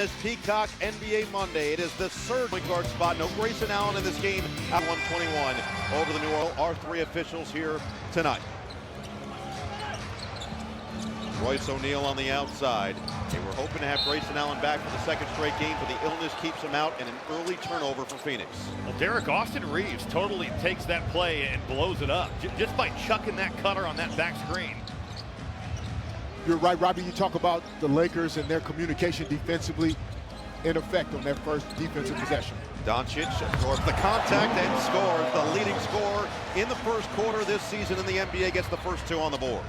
This Peacock NBA Monday. It is the third point guard spot. No Grayson Allen in this game at 121 over the New Orleans. Our three officials here tonight. Royce O'Neal on the outside. They were hoping to have Grayson Allen back for the second straight game, but the illness keeps him out and an early turnover for Phoenix. Well, Derek, Austin Reaves totally takes that play and blows it up just by chucking that cutter on that back screen. You're right, Robbie. You talk about the Lakers and their communication defensively in effect on their first defensive possession. Doncic absorbs the contact and scores. The leading scorer in the first quarter this season in the NBA gets the first two on the board.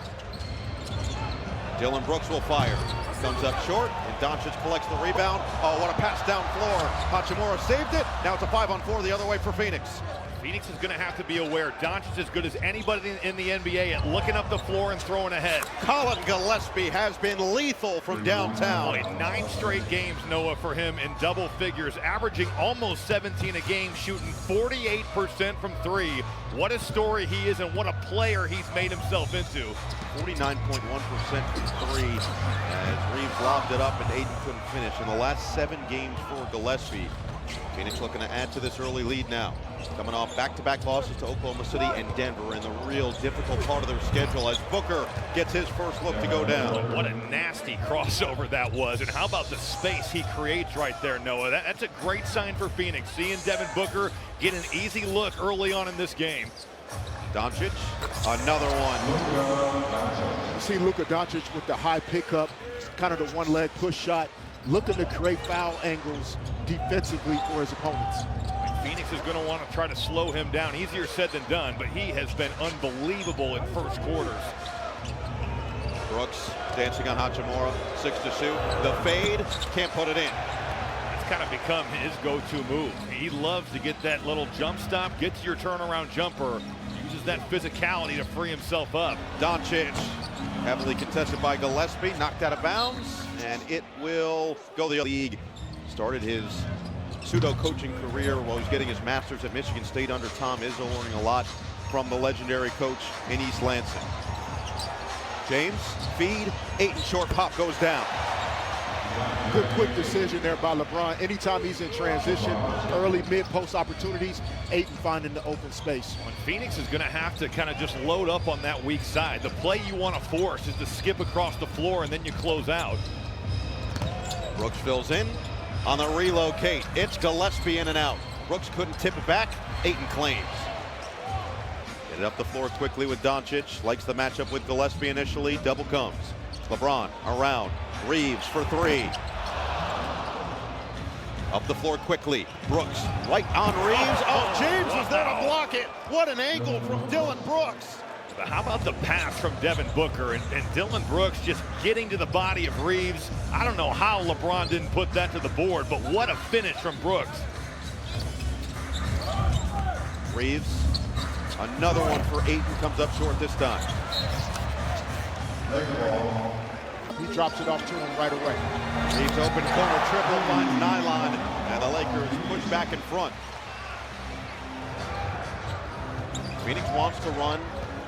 Dillon Brooks will fire. Comes up short, and Doncic collects the rebound. Oh, what a pass down floor. Hachimura saved it. Now it's a 5-on-4 the other way for Phoenix. Phoenix is going to have to be aware Doncic is as good as anybody in the NBA at looking up the floor and throwing ahead. Colin Gillespie has been lethal from downtown. In 9 straight games, Noah, for him in double figures, averaging almost 17 a game, shooting 48% from 3. What a story he is and what a player he's made himself into. 49.1% from 3 as Reaves lobbed it up and Ayton couldn't finish. In the last 7 games for Gillespie, Phoenix looking to add to this early lead now. Coming off back-to-back losses to Oklahoma City and Denver in the real difficult part of their schedule as Booker gets his first look to go down. What a nasty crossover that was, and how about the space he creates right there, Noah? That's a great sign for Phoenix, seeing Devin Booker get an easy look early on in this game. Doncic, another one. You see Luka Doncic with the high pickup, kind of the one-leg push shot, looking to create foul angles defensively for his opponents. Phoenix is going to want to try to slow him down. Easier said than done, but he has been unbelievable in first quarters. Brooks dancing on Hachimura, 6 to shoot. The fade, can't put it in. It's kind of become his go-to move. He loves to get that little jump stop, get to your turnaround jumper, uses that physicality to free himself up. Doncic, heavily contested by Gillespie, knocked out of bounds, and it will go the league. Started his pseudo-coaching career while he was getting his master's at Michigan State under Tom Izzo, learning a lot from the legendary coach in East Lansing. James, feed, Ayton short pop goes down. Good quick decision there by LeBron. Anytime he's in transition, early mid-post opportunities, Ayton finding the open space. And Phoenix is going to have to kind of just load up on that weak side. The play you want to force is to skip across the floor and then you close out. Brooks fills in. On the relocate, it's Gillespie in and out. Brooks couldn't tip it back. Ayton claims. Get it up the floor quickly with Doncic. Likes the matchup with Gillespie initially. Double comes. LeBron around. Reaves for 3. Up the floor quickly. Brooks right on Reaves. Oh, James was there to block it. What an angle from Dillon Brooks. But how about the pass from Devin Booker and Dillon Brooks just getting to the body of Reaves? I don't know how LeBron didn't put that to the board, but what a finish from Brooks. Reaves, another one for Ayton, comes up short this time. He drops it off to him right away. Reaves open corner triple, finds Nylon, and the Lakers push back in front. Phoenix wants to run.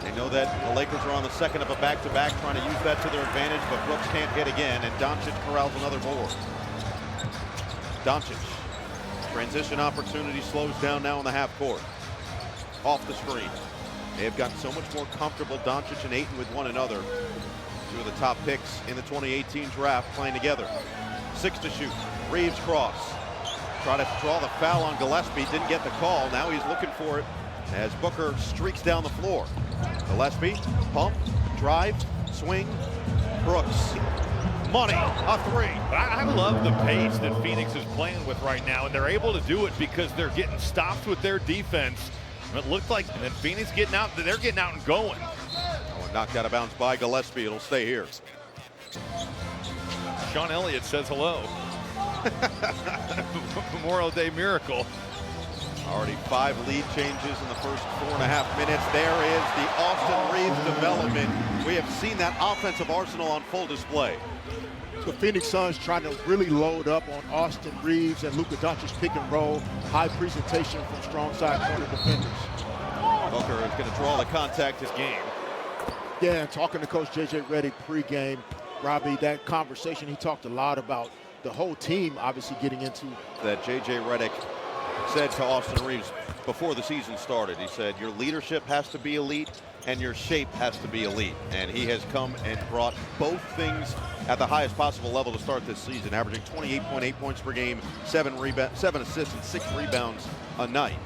They know that the Lakers are on the second of a back-to-back, trying to use that to their advantage, but Brooks can't hit again, and Doncic corrals another board. Doncic, transition opportunity slows down now in the half court. Off the screen. They have gotten so much more comfortable, Doncic and Ayton, with one another. 2 of the top picks in the 2018 draft playing together. 6 to shoot. Reaves cross. Try to draw the foul on Gillespie, didn't get the call. Now he's looking for it as Booker streaks down the floor. Gillespie, pump, drive, swing, Brooks. Money, a 3. I love the pace that Phoenix is playing with right now, and they're able to do it because they're getting stopped with their defense. It looked like, and then Phoenix getting out, they're getting out and going. Oh, knocked out of bounds by Gillespie. It'll stay here. Sean Elliott says hello. Memorial Day miracle. Already 5 lead changes in the first 4.5 minutes. There is the Austin Reaves development. We have seen that offensive arsenal on full display. The Phoenix Suns trying to really load up on Austin Reaves and Luka Doncic pick and roll. High presentation from strong side corner defenders. Booker is going to draw the contact this game. Yeah, talking to Coach J.J. Redick pregame, Robbie, that conversation, he talked a lot about the whole team obviously getting into. That J.J. Redick said to Austin Reaves before the season started. He said, your leadership has to be elite and your shape has to be elite. And he has come and brought both things at the highest possible level to start this season, averaging 28.8 points per game, 7 assists and 6 rebounds a night.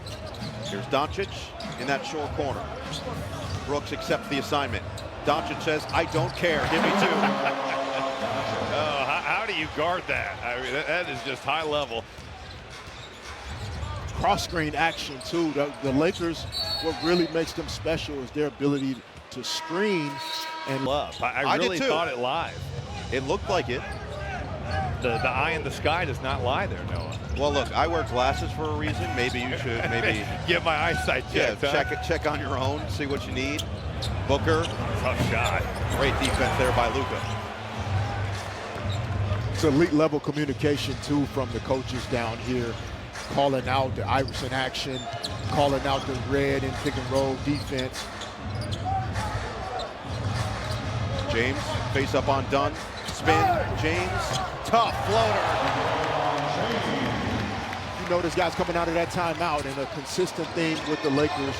Here's Doncic in that short corner. Brooks accepts the assignment. Doncic says, I don't care, give me 2. How do you guard that? I mean, that is just high level. Cross-screen action, too. The Lakers, what really makes them special is their ability to screen and love. I really thought it live. It looked like it. The eye in the sky does not lie there, Noah. Well, look, I wear glasses for a reason. Maybe you should get my eyesight checked. Yeah, check on your own, see what you need. Booker, tough shot. Great defense there by Luka. It's elite level communication too from the coaches down here, calling out the Iverson action, calling out the red and pick and roll defense. James, face up on Dunn, spin, James, tough floater. You know this guy's coming out of that timeout, and a consistent theme with the Lakers,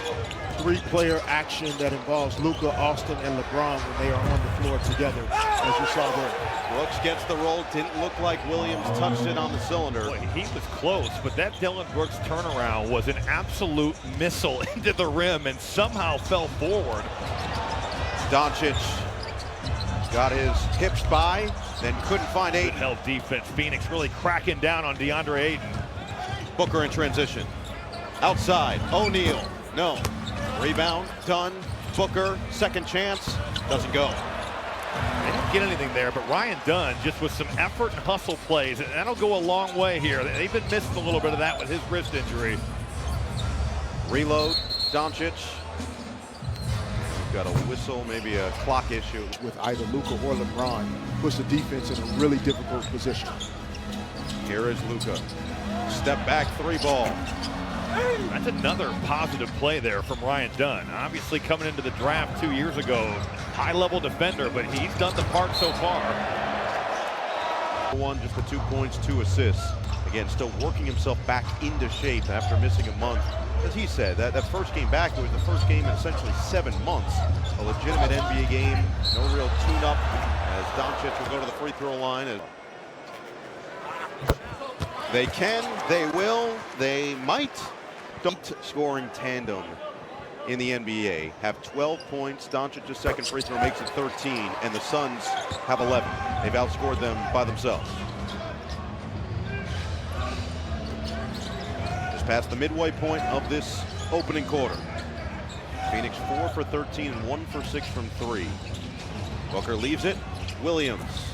3-player action that involves Luka, Austin, and LeBron when they are on the floor together, as you saw there. Brooks gets the roll, didn't look like Williams touched it on the cylinder. Boy, he was close, but that Dillon Brooks turnaround was an absolute missile into the rim and somehow fell forward. Doncic got his hips by, then couldn't find Ayton. Good help defense. Phoenix really cracking down on DeAndre Ayton. Booker in transition. Outside, O'Neal, no. Rebound, Dunn, Booker, second chance, doesn't go. They didn't get anything there, but Ryan Dunn just with some effort and hustle plays, and that'll go a long way here. They've been missing a little bit of that with his wrist injury. Reload, Doncic. Got a whistle, maybe a clock issue. With either Luka or LeBron, puts the defense in a really difficult position. Here is Luka. Step back 3 ball. That's another positive play there from Ryan Dunn. Obviously coming into the draft 2 years ago, high-level defender, but he's done the part so far. One, just the 2 points, 2 assists. Again, still working himself back into shape after missing a month. As he said, that first game back, it was the first game in essentially 7 months. A legitimate NBA game, no real tune-up, as Doncic will go to the free throw line. They can, they will, they might. Scoring tandem in the NBA have 12 points. Doncic's second free throw makes it 13, and the Suns have 11. They've outscored them by themselves. Just past the midway point of this opening quarter. Phoenix 4 for 13 and 1 for 6 from 3. Booker leaves it. Williams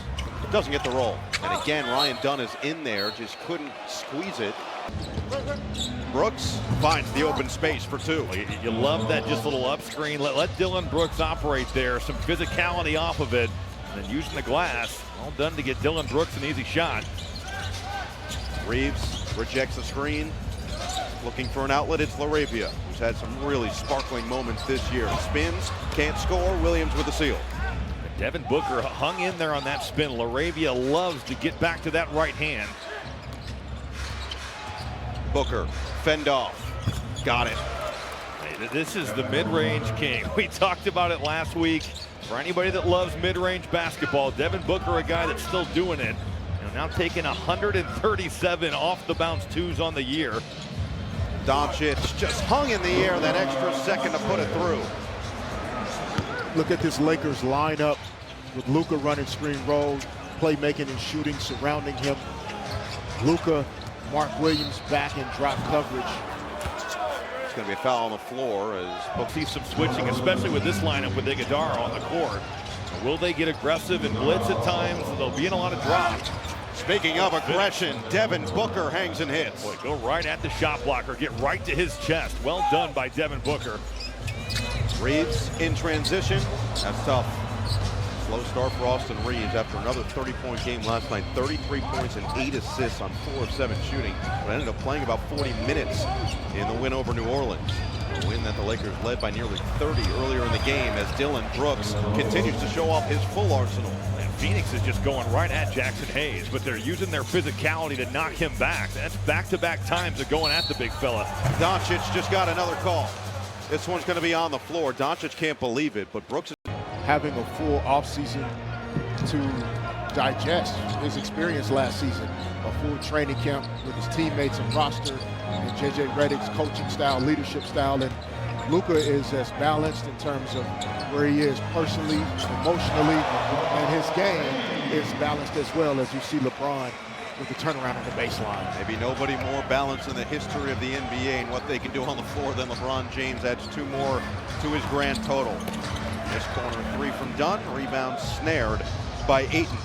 doesn't get the roll. And again, Ryan Dunn is in there, just couldn't squeeze it. Brooks finds the open space for 2. You love that just little up screen. Let Dillon Brooks operate there. Some physicality off of it. And then using the glass. All done to get Dillon Brooks an easy shot. Reaves rejects the screen. Looking for an outlet, it's LaRavia, who's had some really sparkling moments this year. Spins, can't score, Williams with the steal. Devin Booker hung in there on that spin. LaRavia loves to get back to that right hand. Booker, fend off, got it. Hey, this is the mid-range king. We talked about it last week. For anybody that loves mid-range basketball, Devin Booker, a guy that's still doing it. Now taking 137 off the bounce 2s on the year. Doncic just hung in the air that extra second to put it through. Look at this Lakers lineup with Luka running screen roll, playmaking and shooting surrounding him. Luka, Mark Williams back in drop coverage. It's going to be a foul on the floor as we'll see some switching, especially with this lineup with Iguodala on the court. Will they get aggressive and blitz at times? They'll be in a lot of drop. Speaking of aggression, Devin Booker hangs and hits. Boy, go right at the shot blocker, get right to his chest. Well done by Devin Booker. Reaves in transition. That's tough. Slow start for Austin Reaves after another 30-point game last night. 33 points and 8 assists on 4 of 7 shooting. But ended up playing about 40 minutes in the win over New Orleans. A win that the Lakers led by nearly 30 earlier in the game as Dillon Brooks continues to show off his full arsenal. And Phoenix is just going right at Jackson Hayes, but they're using their physicality to knock him back. That's back-to-back times of going at the big fella. Doncic just got another call. This one's going to be on the floor. Doncic can't believe it, but Brooks is having a full offseason to digest his experience last season, a full training camp with his teammates and roster, and J.J. Redick's coaching style, leadership style, and Luka is as balanced in terms of where he is personally, emotionally, and his game is balanced as well, as you see LeBron with the turnaround on the baseline. maybe nobody more balanced in the history of the NBA and what they can do on the floor than LeBron James. Adds 2 more to his grand total. This corner 3 from Dunn, rebound snared by Ayton.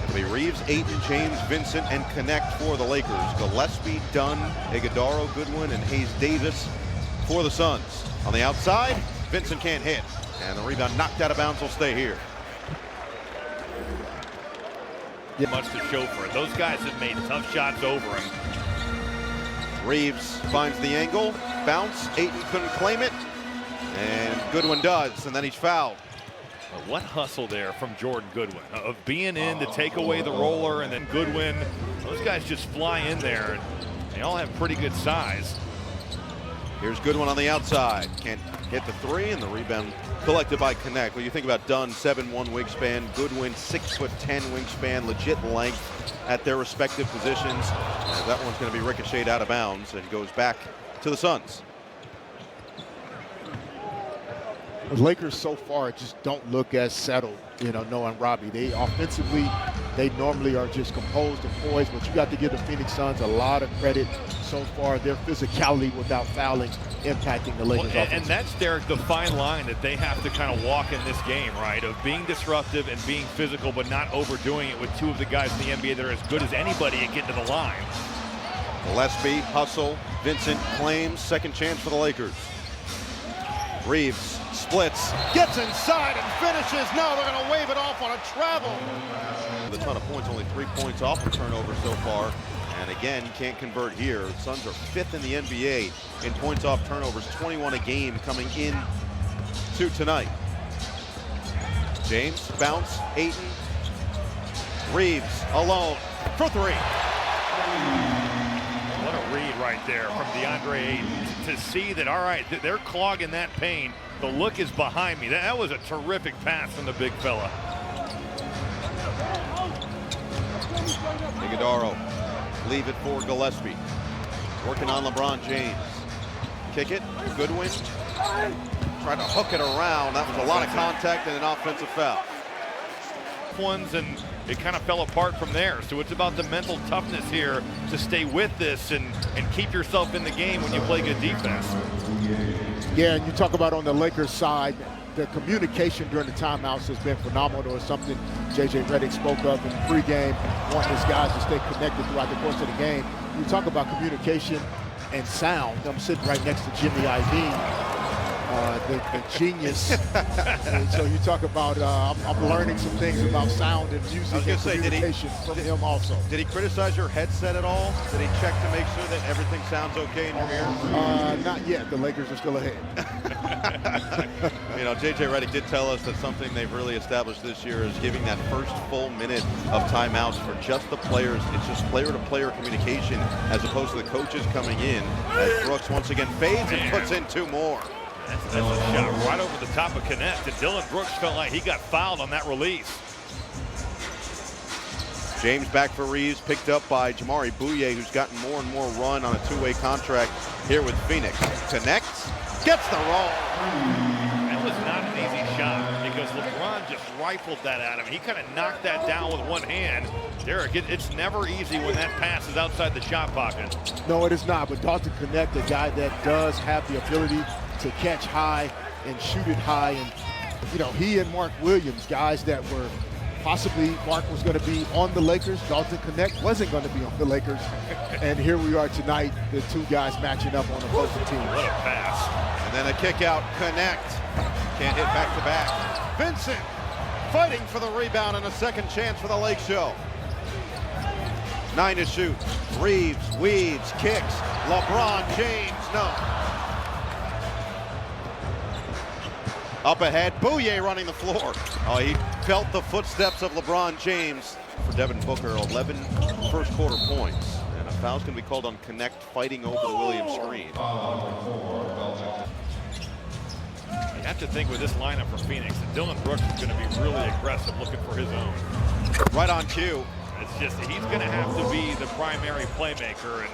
It'll be Reeves, Ayton, James, Vincent, and Connect for the Lakers. Gillespie, Dunn, Iguodala, Goodwin, and Hayes Davis for the Suns. On the outside, Vincent can't hit, and the rebound knocked out of bounds will stay here. Much to show for it. Those guys have made tough shots over him. Reeves finds the angle, bounce, Ayton couldn't claim it, and Goodwin does, and then he's fouled. But what hustle there from Jordan Goodwin, of being in to take away the roller, and then Goodwin, those guys just fly in there, and they all have pretty good size. Here's Goodwin on the outside, can't hit the 3, and the rebound collected by Connect. Well, you think about Dunn, 7'1" wingspan, Goodwin, 6'10" wingspan, legit length at their respective positions. And that one's going to be ricocheted out of bounds and goes back to the Suns. The Lakers so far just don't look as settled, knowing Robbie. They offensively, they normally are just composed and poised, but you got to give the Phoenix Suns a lot of credit so far. Their physicality without fouling impacting the Lakers offense. And that's, Derek, the fine line that they have to kind of walk in this game, right? Of being disruptive and being physical, but not overdoing it with 2 of the guys in the NBA that are as good as anybody at getting to the line. Gillespie, hustle, Vincent claims, second chance for the Lakers. Reeves splits, gets inside and finishes. No, they're going to wave it off on a travel. With a ton of points, only 3 points off the turnover so far. And again, can't convert here. The Suns are 5th in the NBA in points off turnovers, 21 a game coming in to tonight. James, bounce, Ayton. Reeves alone for 3. What a read right there from DeAndre Ayton to see that, all right, they're clogging that paint. The look is behind me. That was a terrific pass from the big fella. Iguodala, leave it for Gillespie. Working on LeBron James. Kick it, Goodwin. Tried to hook it around. That was a lot of contact and an offensive foul. Ones, and it kind of fell apart from there. So it's about the mental toughness here to stay with this and keep yourself in the game when you play good defense. Yeah, and you talk about on the Lakers side, the communication during the timeouts has been phenomenal. It's something J.J. Redick spoke of in pregame, wanting his guys to stay connected throughout the course of the game. You talk about communication and sound. I'm sitting right next to Jimmy Iovine, the genius. And so you talk about, I'm learning some things about sound and music and communication from him also. Did he criticize your headset at all? Did he check to make sure that everything sounds okay in your ears? Not yet. The Lakers are still ahead. J.J. Redick did tell us that something they've really established this year is giving that first full minute of timeouts for just the players. It's just player-to-player communication as opposed to the coaches coming in, as Brooks once again fades and puts in 2 more. That's a shot right over the top of Connect, and Dillon Brooks felt like he got fouled on that release. James back for Reeves, picked up by Jamaree Bouyea, who's gotten more and more run on a 2-way contract here with Phoenix. Connects, gets the roll. That was not an easy shot because LeBron just rifled that at him. He kind of knocked that down with one hand. Derek, it's never easy when that pass is outside the shot pocket. No, it is not, but Dalton Connect, a guy that does have the ability to catch high and shoot it high. And, he and Mark Williams, guys that were possibly, Mark was going to be on the Lakers. Dalton Connect wasn't going to be on the Lakers. And here we are tonight, the 2 guys matching up on opposing teams. What a pass. And then a kick out, Connect. Can't hit back to back. Vincent fighting for the rebound and a second chance for the Lake Show. 9 to shoot. Reeves, weaves, kicks. LeBron James, no. Up ahead, Bouyea running the floor. Oh, he felt the footsteps of LeBron James. For Devin Booker, 11 first quarter points. And a foul's going to be called on Connect, fighting over the Williams screen. You have to think with this lineup for Phoenix that Dillon Brooks is going to be really aggressive, looking for his own. Right on cue. It's just he's going to have to be the primary playmaker, and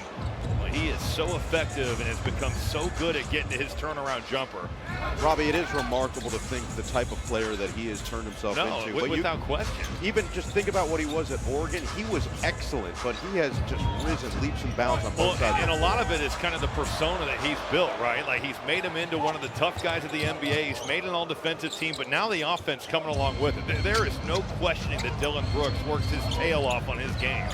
he is so effective and has become so good at getting to his turnaround jumper. Robbie, it is remarkable to think the type of player that he has turned himself into. No, without question. Even just think about what he was at Oregon. He was excellent, but he has just risen leaps and bounds on both sides. And a lot of it is kind of the persona that he's built, right? Like, he's made him into one of the tough guys of the NBA. He's made an all-defensive team, but now the offense coming along with it. There is no questioning that Dillon Brooks works his tail off on his game.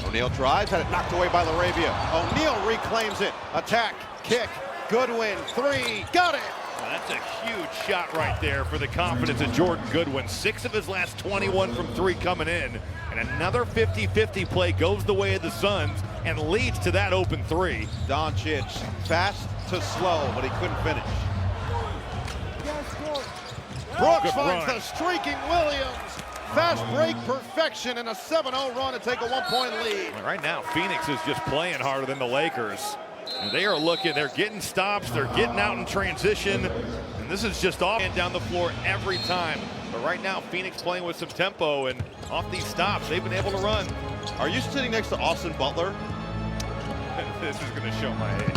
O'Neal drives, had it knocked away by LaRavia. O'Neal reclaims it. Attack, kick, Goodwin, three, got it! Well, that's a huge shot right there for the confidence of Jordan Goodwin. 6 of his last 21 from 3 coming in. And another 50-50 play goes the way of the Suns and leads to that open 3. Doncic, fast to slow, but he couldn't finish. Brooks finds the streaking Williams. Fast break perfection and a 7-0 run to take a 1-point lead. Right now, Phoenix is just playing harder than the Lakers. And they are looking, they're getting stops, they're getting out in transition. And this is just off and down the floor every time. But right now, Phoenix playing with some tempo, and off these stops, they've been able to run. Are you sitting next to Austin Butler? This is going to show my age.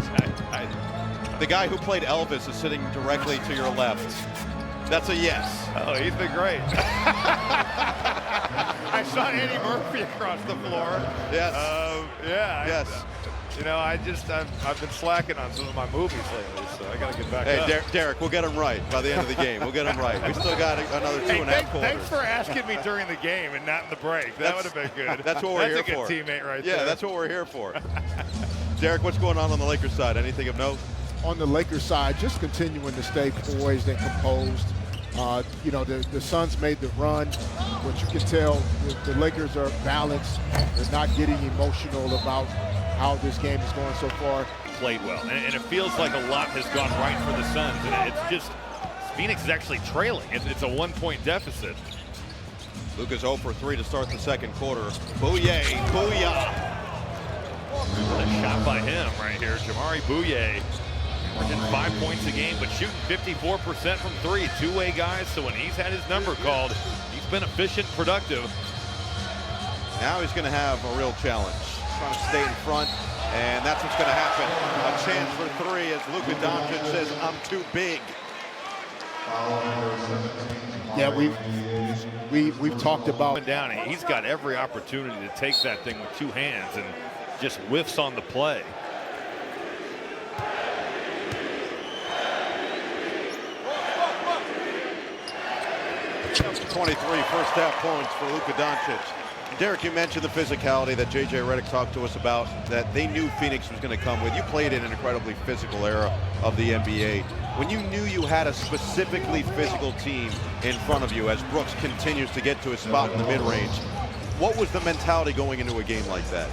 The guy who played Elvis is sitting directly to your left. That's a yes. Oh, he's been great. I saw Eddie Murphy across the floor. Yes. Yeah. Yes. You know, I've been slacking on some of my movies lately, so I got to get back up. Hey, Derek, we'll get him right by the end of the game. We'll get him right. We still got another 2.5 quarters. Thanks for asking me during the game and not in the break. That would have been good. That's what we're here for. That's a good teammate right there. Yeah, that's what we're here for. Derek, what's going on the Lakers side? Anything of note? On the Lakers side, just continuing to stay poised and composed. You know, the Suns made the run, but you can tell the Lakers are balanced. They're not getting emotional about how this game is going so far. Played well, and it feels like a lot has gone right for the Suns. And it's just, Phoenix is actually trailing. It's a 1-point deficit. Luka's 0 for 3 to start the second quarter. Bouye, booyah! A shot by him right here, Jamaree Bouye. Averaging 5 points a game, but shooting 54% from 3. Two-way guys, so when he's had his number called, he's been efficient, productive. Now he's going to have a real challenge. Trying to stay in front, and that's what's going to happen. A chance for 3 as Luka Doncic says, I'm too big. Yeah, we've talked about down. He's got every opportunity to take that thing with 2 hands and just whiffs on the play. 23 first half points for Luka Doncic. Derek, you mentioned the physicality that J.J. Redick talked to us about, that they knew Phoenix was going to come with. You played in an incredibly physical era of the NBA. When you knew you had a specifically physical team in front of you as Brooks continues to get to his spot in the mid-range, what was the mentality going into a game like that?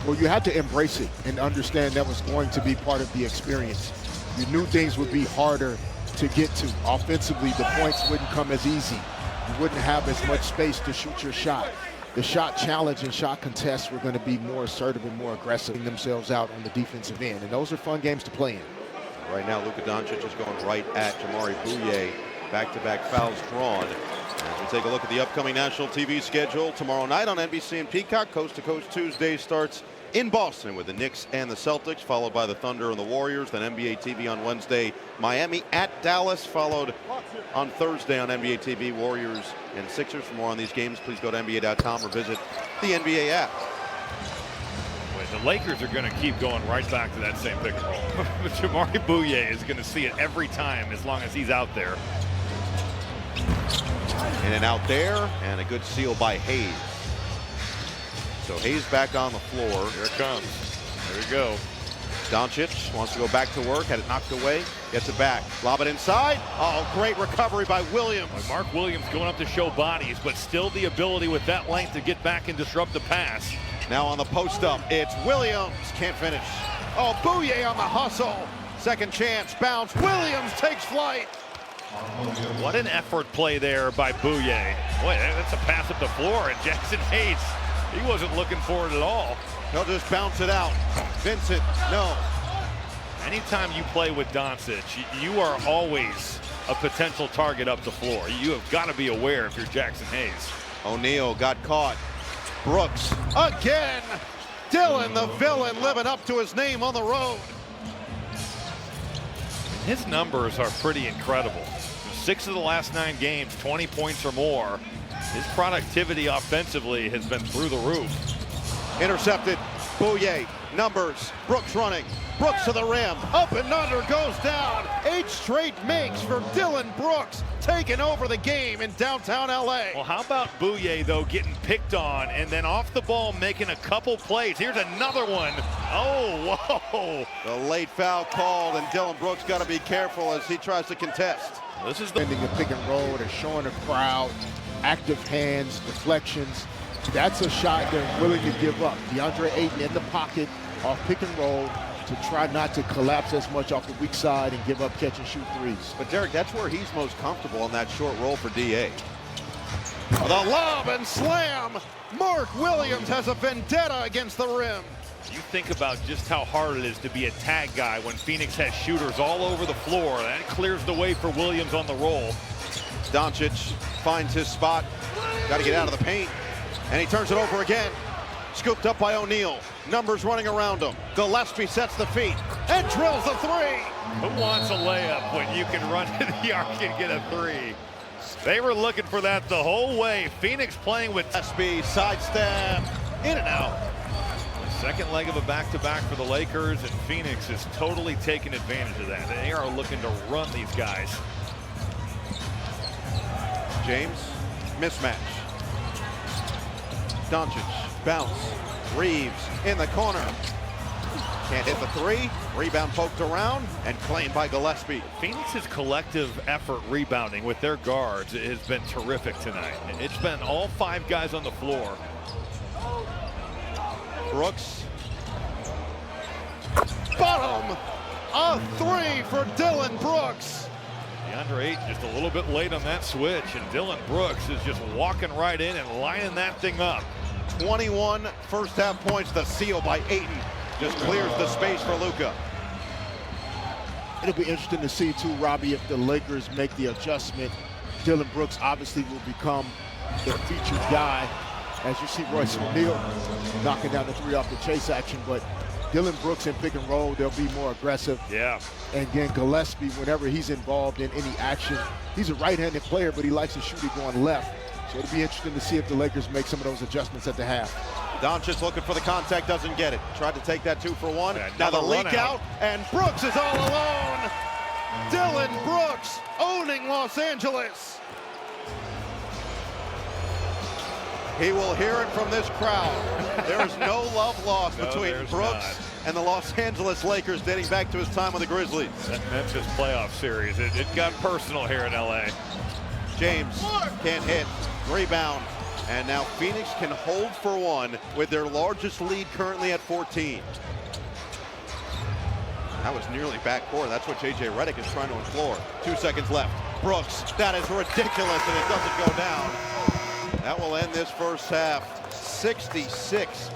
Well, you had to embrace it and understand that was going to be part of the experience. You knew things would be harder to get to. Offensively, the points wouldn't come as easy. You wouldn't have as much space to shoot your shot. The shot challenge and shot contests were going to be more assertive and more aggressive themselves out on the defensive end, and those are fun games to play in. Right now, Luka Doncic is going right at Jamaree Bouye. Back-to-back fouls drawn. As we take a look at the upcoming national TV schedule, tomorrow night on NBC and Peacock, Coast to Coast Tuesday starts in Boston with the Knicks and the Celtics, followed by the Thunder and the Warriors. Then NBA TV on Wednesday, Miami at Dallas, followed on Thursday on NBA TV, Warriors and Sixers. For more on these games, please go to NBA.com or visit the NBA app. The Lakers are going to keep going right back to that same pick and roll. Jamaree Bouye is going to see it every time as long as he's out there. In and out there, and a good steal by Hayes. So Hayes back on the floor. Here it comes. There we go. Doncic wants to go back to work, had it knocked away, gets it back. Lob it inside. Oh, great recovery by Williams. Mark Williams going up to show bodies, but still the ability with that length to get back and disrupt the pass. Now on the post-up, it's Williams. Can't finish. Oh, Bouye on the hustle. Second chance, bounce. Williams takes flight. What an effort play there by Bouye. Boy, that's a pass up the floor, and Jackson Hayes, he wasn't looking for it at all. He'll just bounce it out. Vincent, no. Anytime you play with Doncic, you are always a potential target up the floor. You have got to be aware if you're Jackson Hayes. O'Neal got caught. Brooks again. Dillon, the villain, living up to his name on the road. His numbers are pretty incredible. 6 of the last 9 games, 20 points or more. His productivity offensively has been through the roof. Intercepted. Bouye, numbers. Brooks running. Brooks to the rim. Up and under, goes down. 8 straight makes for Dillon Brooks, taking over the game in downtown LA. Well, how about Bouye, though, getting picked on and then off the ball making a couple plays. Here's another one. Oh, whoa. The late foul called, and Dillon Brooks got to be careful as he tries to contest. This is the Ending a pick and roll, they're showing the crowd, active hands, deflections. That's a shot they're willing to give up. DeAndre Ayton in the pocket off pick and roll to try not to collapse as much off the weak side and give up catch and shoot threes. But Derek, that's where he's most comfortable on that short roll for DA. The lob and slam. Mark Williams has a vendetta against the rim. You think about just how hard it is to be a tag guy when Phoenix has shooters all over the floor. That clears the way for Williams on the roll. Doncic finds his spot. Got to get out of the paint. And he turns it over again. Scooped up by O'Neal. Numbers running around him. Gillespie sets the feet and drills the 3. Who wants a layup when you can run to the arc and get a 3? They were looking for that the whole way. Phoenix playing with Gillespie, sidestep, in and out. second leg of a back-to-back for the Lakers, and Phoenix is totally taking advantage of that. They are looking to run these guys. James, mismatch. Doncic, bounce. Reeves in the corner. Can't hit the 3. Rebound poked around and claimed by Gillespie. Phoenix's collective effort rebounding with their guards has been terrific tonight. It's been all 5 guys on the floor. Brooks. Bottom. A 3 for Dillon Brooks. DeAndre Ayton just a little bit late on that switch, and Dillon Brooks is just walking right in and lining that thing up. 21 first half points. The steal by Ayton just clears the space for Luka. It'll be interesting to see too, Robbie, if the Lakers make the adjustment. Dillon Brooks obviously will become the featured guy. As you see Royce O'Neal knocking down the 3 off the chase action, but Dillon Brooks in pick and roll, they'll be more aggressive. Yeah. And again, Gillespie, whenever he's involved in any action, he's a right-handed player, but he likes to shoot it going left. So it'll be interesting to see if the Lakers make some of those adjustments at the half. Doncic looking for the contact, doesn't get it. Tried to take that 2 for 1. Yeah, now the another leak run out. out, and Brooks is all alone. Dillon Brooks owning Los Angeles. He will hear it from this crowd. There is no love lost between Brooks and the Los Angeles Lakers dating back to his time with the Grizzlies. That Memphis playoff series, it got personal here in LA. James can't hit, rebound, and now Phoenix can hold for 1 with their largest lead currently at 14. That was nearly backcourt. That's what J.J. Redick is trying to implore. 2 seconds left. Brooks, that is ridiculous, and it doesn't go down. That will end this first half, 66